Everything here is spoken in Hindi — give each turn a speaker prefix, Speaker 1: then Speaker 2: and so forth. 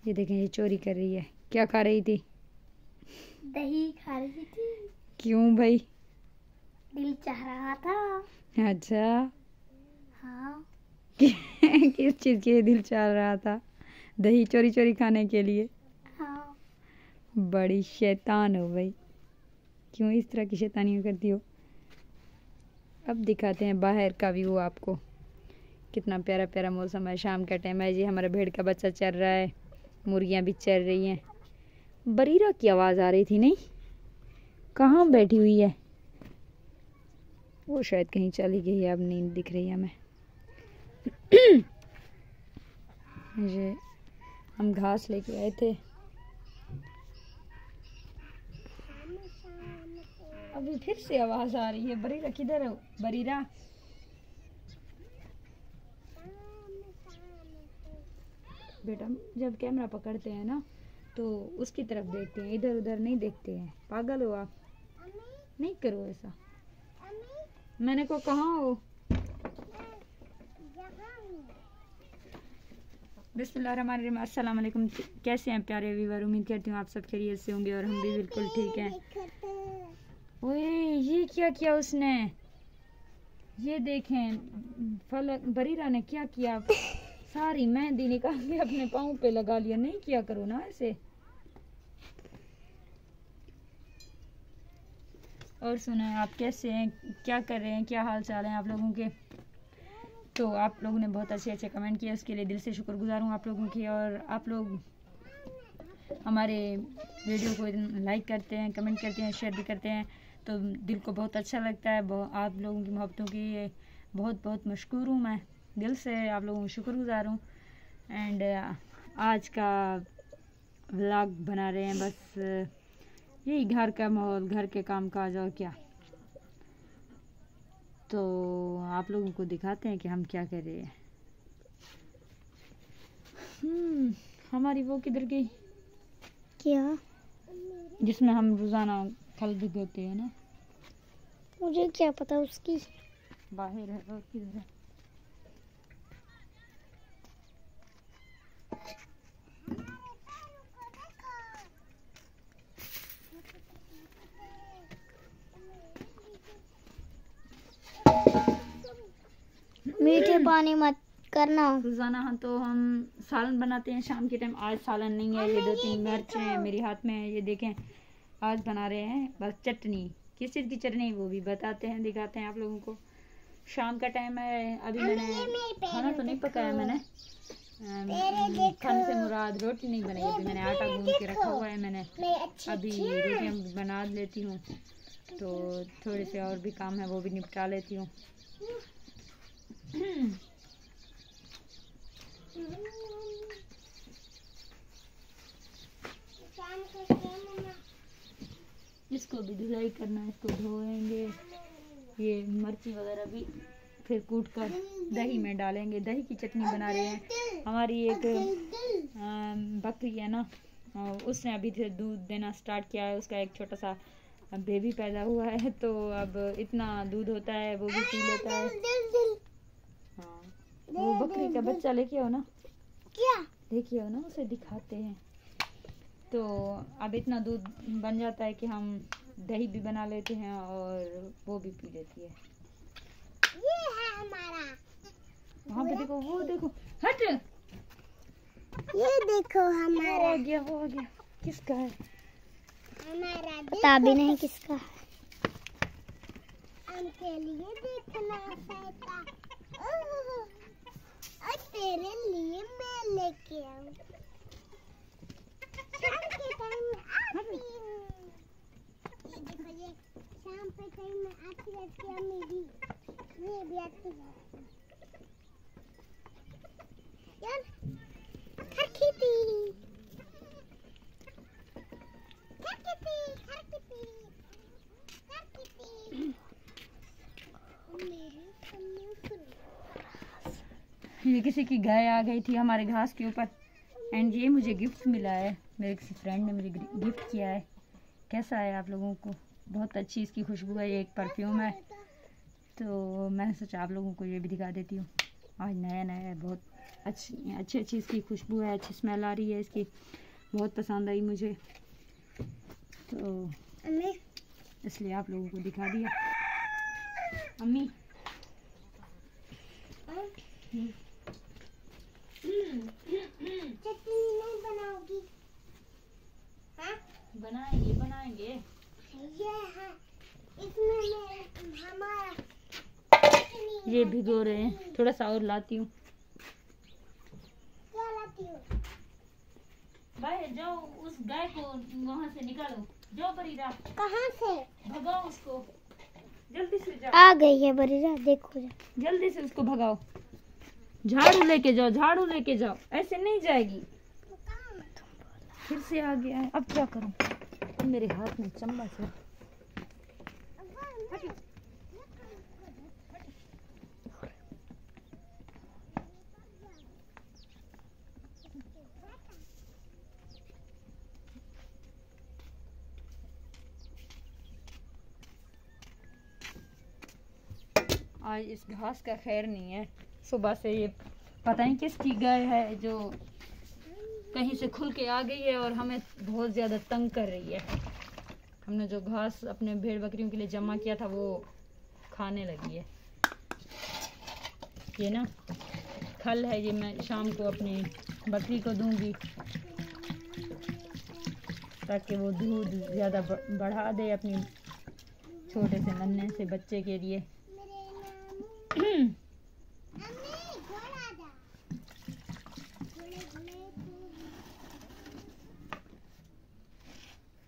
Speaker 1: ये देखें, ये चोरी कर रही है। क्या खा रही थी?
Speaker 2: दही खा रही थी।
Speaker 1: क्यों भाई?
Speaker 2: दिल चाह रहा था।
Speaker 1: अच्छा।
Speaker 2: हाँ।
Speaker 1: किस चीज़ के लिए दिल चाह रहा था? दही चोरी चोरी खाने के लिए?
Speaker 2: हाँ।
Speaker 1: बड़ी शैतान हो भाई, क्यों इस तरह की शैतानियाँ करती हो? अब दिखाते हैं बाहर का व्यू आपको। कितना प्यारा प्यारा मौसम है, शाम का टाइम है जी। हमारा भेड़ का बच्चा चर रहा है, मुर्गियाँ भी चर रही हैं। बरीरा की आवाज़ आ रही थी, नहीं? कहाँ बैठी हुई है वो? शायद कहीं चली गई है, अब नींद दिख रही है हमें। ये हम घास लेके आए थे, अभी फिर से आवाज़ आ रही है। बरीरा किधर है? बरीरा, बेटा जब कैमरा पकड़ते हैं ना तो उसकी तरफ देखते हैं, इधर उधर नहीं देखते हैं। पागल हो आप? नहीं करो ऐसा। मैंने को कहाँ हो? बिस्मिल्लाहिर्रहमानिर्रहीम। अस्सलाम वालेकुम। कैसे हैं प्यारे व्यूअर? उम्मीद करती हूँ आप सब खैरियत से होंगे और हम भी बिल्कुल ठीक हैं। ओए ये क्या किया उसने? ये देखें, फलक बरीरा ने क्या किया? सारी मेहंदी निकाल के अपने पाँव पे लगा लिया। नहीं किया करो ना ऐसे। और सुना, आप कैसे हैं? क्या कर रहे हैं? क्या हाल चाल है आप लोगों के? तो आप लोगों ने बहुत अच्छे अच्छे कमेंट किए, उसके लिए दिल से शुक्रगुजार हूँ आप लोगों की। और आप लोग हमारे वीडियो को लाइक करते हैं, कमेंट करते हैं, शेयर भी करते हैं, तो दिल को बहुत अच्छा लगता है। आप लोगों की मोहब्बतों की बहुत बहुत मशकूर हूँ मैं, दिल से आप लोगों को शुक्रगुजार हूँ। एंड आज का व्लॉग बना रहे हैं, बस यही घर का माहौल, घर के काम काज, और क्या। तो आप लोगों को दिखाते हैं कि हम क्या कर रहे हैं। हमारी वो किधर गई?
Speaker 2: क्या?
Speaker 1: जिसमें हम रोजाना फल भिगोते हैं ना।
Speaker 2: मुझे क्या पता उसकी।
Speaker 1: बाहर है, और किधर है?
Speaker 2: मीठे पानी मत करना।
Speaker 1: रोजाना हम सालन बनाते हैं शाम के टाइम। आज सालन नहीं है, ये 2-3 मिर्च हैं मेरे हाथ में है, ये देखें। आज बना रहे हैं बस चटनी। किस चीज़ की चटनी वो भी बताते हैं, दिखाते हैं आप लोगों को। शाम का टाइम है, अभी मैंने खाना तो नहीं पकाया, मैंने खाने से मुराद रोटी नहीं बनाई। अभी मैंने आटा गूंद के रखा हुआ है, मैंने अभी रोटियां बना लेती हूँ। तो थोड़े से और भी काम है, वो भी निपटा लेती हूँ। इसको भी धुलाई करना है, इसको धोएंगे। ये मिर्ची वगैरह भी फिर कूट कर दही में डालेंगे। दही की चटनी बना रहे हैं। हमारी एक बकरी है ना, उसने अभी से दूध देना स्टार्ट किया है। उसका एक छोटा सा बेबी पैदा हुआ है, तो अब इतना दूध होता है वो भी पी लेता है। हाँ, वो बकरी का बच्चा लेके आओ ना।
Speaker 2: क्या
Speaker 1: लेके आओ ना, उसे दिखाते हैं। तो अब इतना दूध बन जाता है कि हम दही भी बना लेते हैं और वो भी पी लेती है।
Speaker 2: ये है हमारा।
Speaker 1: वहाँ पे देखो, वो देखो, हट।
Speaker 2: ये देखो हमारा।
Speaker 1: वो आ गया, वो आ गया। किसका है?
Speaker 2: हमारा। पता भी नहीं किसका है। उनके लिए देखना पैसा। और तेरे लिए मैं लेके आऊँ। शाम के टाइम में आती हूँ। ये देखो, ये शाम के टाइम में आती रहती है मेरी। ये भी आती है यार। खरखिती खरखिती खरखिती खरखिती।
Speaker 1: ये किसी की गाय आ गई थी हमारे घास के ऊपर। एंड ये मुझे गिफ्ट मिला है, मेरे किसी फ्रेंड ने मुझे गिफ्ट किया है। कैसा है आप लोगों को? बहुत अच्छी इसकी खुशबू है, ये एक परफ्यूम है। तो मैंने सोचा आप लोगों को ये भी दिखा देती हूँ। आज नया नया है, बहुत अच्छी अच्छी इसकी खुशबू है, अच्छी स्मेल आ रही है इसकी, बहुत पसंद आई मुझे, तो इसलिए आप लोगों को दिखा दिया। अम्मी
Speaker 2: चटनी नहीं बनाओगी? हाँ?
Speaker 1: बनाएंगे।
Speaker 2: ये है, इसमें हमारा
Speaker 1: ये भिगो रहे हैं, थोड़ा सा और लाती हूँ।
Speaker 2: क्या लाती हो?
Speaker 1: भाई जाओ उस गाय को वहाँ से निकालो, जाओ बरीरा,
Speaker 2: कहाँ से?
Speaker 1: भगाओ उसको, जल्दी से जाओ।
Speaker 2: आ गई है बरीरा, देखो
Speaker 1: जल्दी से उसको भगाओ, झाड़ू लेके जाओ, झाड़ू लेके जाओ, ऐसे नहीं जाएगी। फिर से आ गया है, अब क्या करूं, मेरे हाथ में चम्मच है। आज इस घास का खैर नहीं है, सुबह से ये पता नहीं किसकी गाय है जो कहीं से खुल के आ गई है और हमें बहुत ज़्यादा तंग कर रही है। हमने जो घास अपने भेड़ बकरियों के लिए जमा किया था वो खाने लगी है। ये ना खल है, ये मैं शाम को अपनी बकरी को दूंगी ताकि वो दूध ज़्यादा बढ़ा दे अपनी छोटे से नन्हे से बच्चे के लिए।